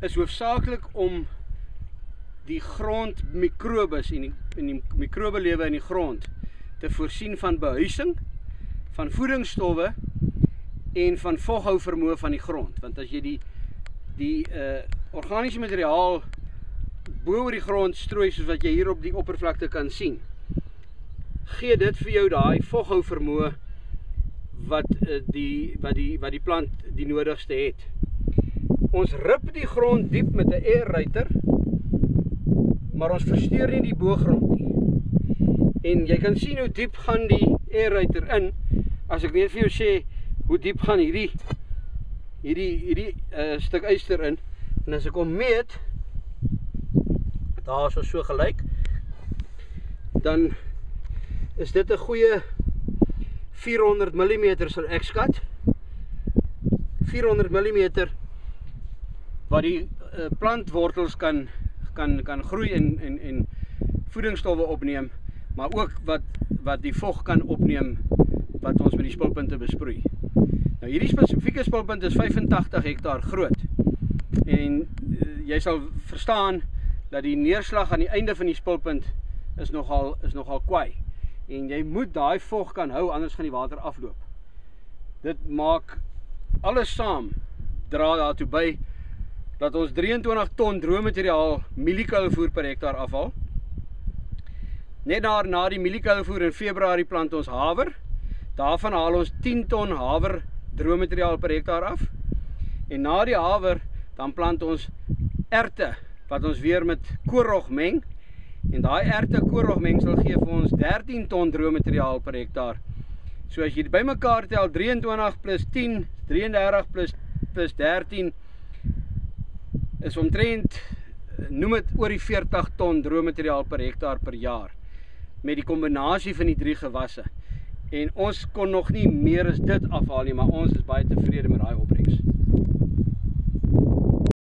is hoofsaaklik om die grondmikrobes en die mikrobelewe in die grond te voorsien van behuising, van voedingsstowwe en van voghouvermoë van die grond. Want as jy die organiese materiaal bo oor die grond strooi, soos wat jy hier op die oppervlakte kan sien, gee dit vir jou daai voghouvermoë wat die plant die nodigste het. Ons rip die grond diep met 'n airruiter, maar ons versteur nie die boogrond nie. En jy kan sien hoe diep gaan die airruiter in, as ek net vir jou sê hoe diep gaan hierdie stuk yster in. En as ek hom meet, daar is ons so gelyk, dan is dit 'n goeie 400 mm sal ek skat. 400 mm wat die plantwortels kan groei en voedingsstowwe opneem, maar ook wat die vog kan opneem wat ons met die spulpunte besproei. Nou hierdie spesifieke spulpunt is 85 hektaar groot. En jy sal verstaan dat die neerslag aan die einde van die spulpunt is nogal kwaai. En jy moet daai vog kan hou, anders gaan die water afloop. Dit maak alles saam dra daartoe by dat ons 23 ton droommateriaal mieliekuilvoer per hektaar afhaal. Net na die mieliekuilvoer in Februarie plant ons haver. Daarvan haal ons 10 ton haver droommateriaal per hektaar af. En na die haver dan plant ons erte wat ons weer met koorrog meng. En daai erte koorrogmengsel gee vir ons 13 ton droommateriaal per hektaar. So as jy bymekaar tel 23 plus 10, 33 plus 13 is omtrent, noem dit oor die 40 ton droommateriaal per hektaar per jaar met die kombinasie van die 3 gewasse. En ons kon nog nie meer as dit afhaal nie, maar ons is baie tevrede met daai opbrengs.